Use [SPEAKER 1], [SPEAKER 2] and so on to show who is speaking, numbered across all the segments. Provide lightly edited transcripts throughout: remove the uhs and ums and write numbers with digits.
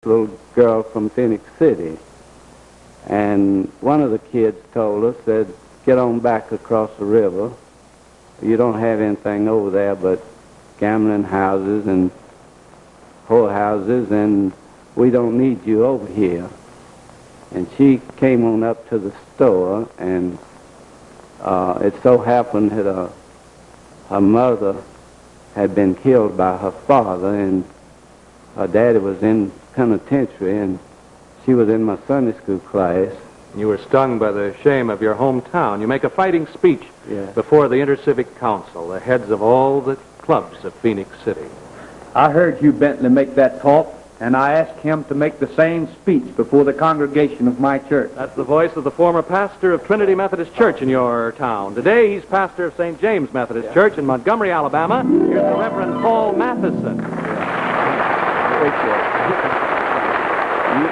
[SPEAKER 1] little girl from Phenix City. And one of the kids told us, said, get on back across the river. You don't have anything over there but gambling houses and whorehouses, and we don't need you over here. And she came on up to the store, and it so happened that her mother had been killed by her father, and her daddy was in penitentiary, and she was in my Sunday school class.
[SPEAKER 2] You were stung by the shame of your hometown. You make a fighting speech before the Intercivic Council, the heads of all the clubs of Phenix City.
[SPEAKER 3] I heard Hugh Bentley make that talk, and I asked him to make the same speech before the congregation of my church.
[SPEAKER 2] That's the voice of the former pastor of Trinity Methodist Church in your town. Today, he's pastor of St. James Methodist Church in Montgomery, Alabama. Here's the Reverend Paul Matheson.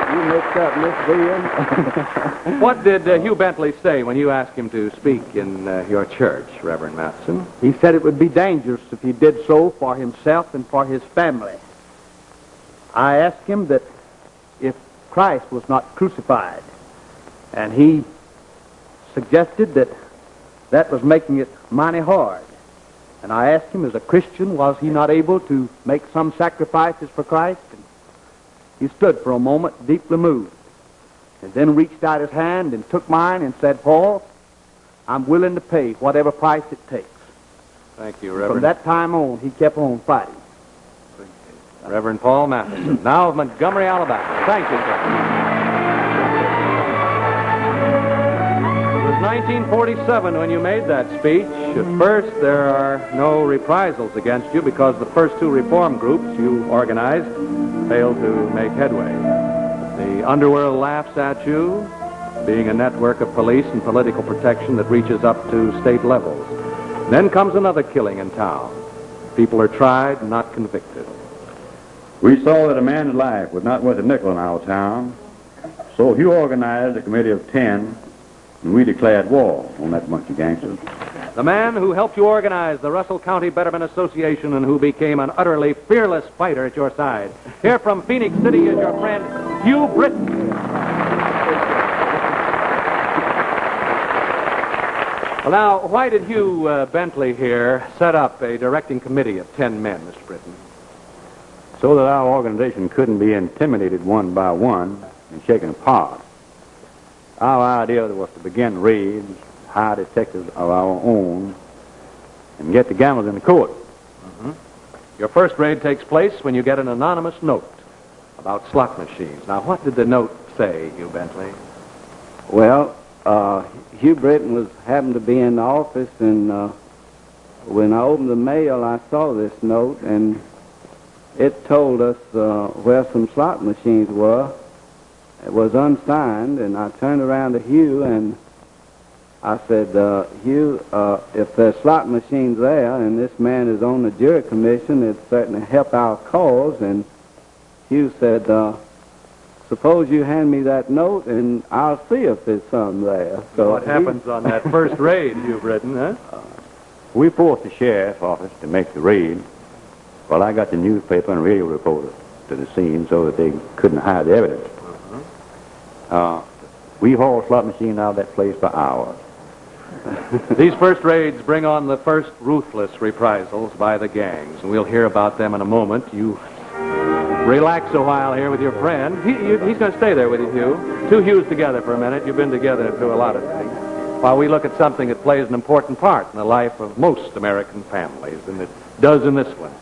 [SPEAKER 1] You mixed up Miss William.
[SPEAKER 2] What did Hugh Bentley say when you asked him to speak in your church, Reverend Matheson?
[SPEAKER 3] He said it would be dangerous if he did so for himself and for his family. I asked him that if Christ was not crucified, and he suggested that that was making it mighty hard. And I asked him, as a Christian, was he not able to make some sacrifices for Christ? And he stood for a moment, deeply moved, and then reached out his hand and took mine and said, Paul, I'm willing to pay whatever price it takes.
[SPEAKER 2] Thank you, Reverend.
[SPEAKER 3] From that time on, he kept on fighting.
[SPEAKER 2] Reverend Paul Matheson, now of Montgomery, Alabama. Thank you, sir. It was 1947 when you made that speech. At first, there are no reprisals against you because the first two reform groups you organized failed to make headway. The underworld laughs at you, being a network of police and political protection that reaches up to state levels. Then comes another killing in town. People are tried, not convicted.
[SPEAKER 4] We saw that a man's life was not worth a nickel in our town, so Hugh organized a committee of 10, and we declared war on that bunch of gangsters.
[SPEAKER 2] The man who helped you organize the Russell County Betterment Association and who became an utterly fearless fighter at your side. Here from Phenix City is your friend, Hugh Britton. Well, now, why did Hugh Bentley here set up a directing committee of 10 men, Mr. Britton?
[SPEAKER 4] So that our organization couldn't be intimidated one by one and shaken apart. Our idea was to begin raids, hire detectives of our own, and get the gamblers in the court.
[SPEAKER 2] Mm-hmm. Your first raid takes place when you get an anonymous note about slot machines. Now, what did the note say, Hugh Bentley?
[SPEAKER 1] Well, Hugh Britton happened to be in the office, and when I opened the mail, I saw this note, and it told us where some slot machines were. It was unsigned, and I turned around to Hugh, and I said, Hugh, if there's slot machines there, and this man is on the jury commission, it'd certainly help our cause. And Hugh said, suppose you hand me that note, and I'll see if there's some there.
[SPEAKER 2] So what happens on that first raid, Hugh Britton, huh?
[SPEAKER 4] We forced the sheriff's office to make the raid. Well, I got the newspaper and radio reporters to the scene so that they couldn't hide the evidence. We hauled slot machines out of that place for hours.
[SPEAKER 2] These first raids bring on the first ruthless reprisals by the gangs, and we'll hear about them in a moment. You relax a while here with your friend. He's going to stay there with you, Hugh. Two Hughs together for a minute. You've been together through a lot of things. While we look at something that plays an important part in the life of most American families, and it does in this one.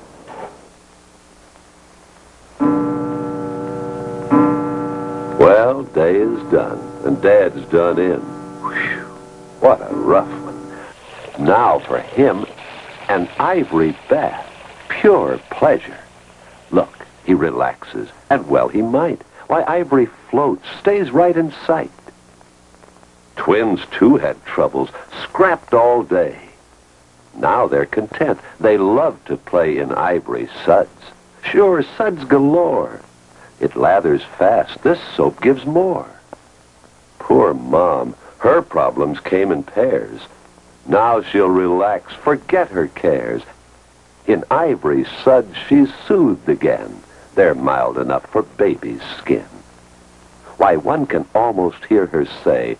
[SPEAKER 5] Well, day is done, and Dad's done in. Whew, what a rough one. Now for him, an ivory bath. Pure pleasure. Look, he relaxes, and well he might. Why, ivory floats, stays right in sight. Twins, too, had troubles, scrapped all day. Now they're content. They love to play in ivory suds. Sure, suds galore. It lathers fast. This soap gives more. Poor Mom. Her problems came in pairs. Now she'll relax, forget her cares. In ivory suds she's soothed again. They're mild enough for baby's skin. Why, one can almost hear her say,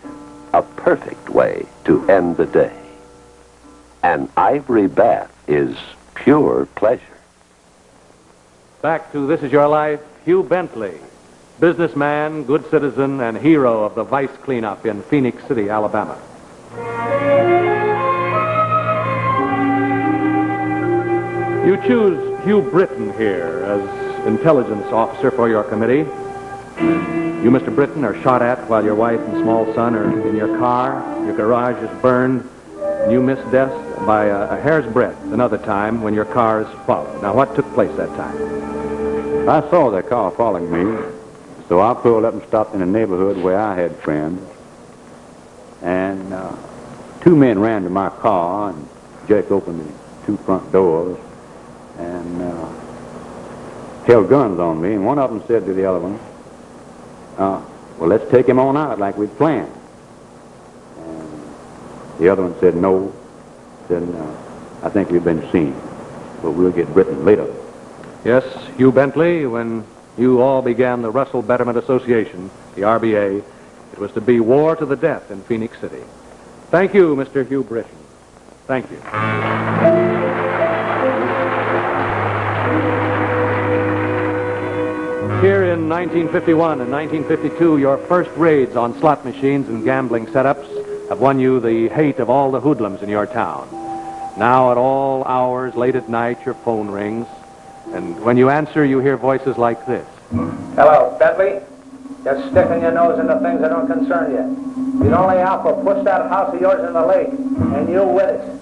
[SPEAKER 5] a perfect way to end the day. An ivory bath is pure pleasure.
[SPEAKER 2] Back to This Is Your Life, Hugh Bentley, businessman, good citizen, and hero of the vice cleanup in Phenix City, Alabama. You choose Hugh Britton here as intelligence officer for your committee. You, Mr. Britton, are shot at while your wife and small son are in your car. Your garage is burned, and you miss death by a hair's breadth another time when your car is followed. Now, what took place that time?
[SPEAKER 4] I saw that car following me, so I pulled up and stopped in a neighborhood where I had friends. And two men ran to my car and jerked open the two front doors and held guns on me. And one of them said to the other one, well, let's take him on out like we'd planned. And the other one said, no. Said, I think we've been seen, but we'll get Britton later.
[SPEAKER 2] Yes, Hugh Bentley, when you all began the Russell Betterment Association, the RBA, it was to be war to the death in Phenix City. Thank you, Mr. Hugh Britton. Thank you. Here in 1951 and 1952, your first raids on slot machines and gambling setups have won you the hate of all the hoodlums in your town. Now at all hours, late at night, your phone rings, and when you answer, you hear voices like this.
[SPEAKER 6] Hello, Bentley. You're sticking your nose into things that don't concern you. You'd only out for push that house of yours in the lake, and you with it.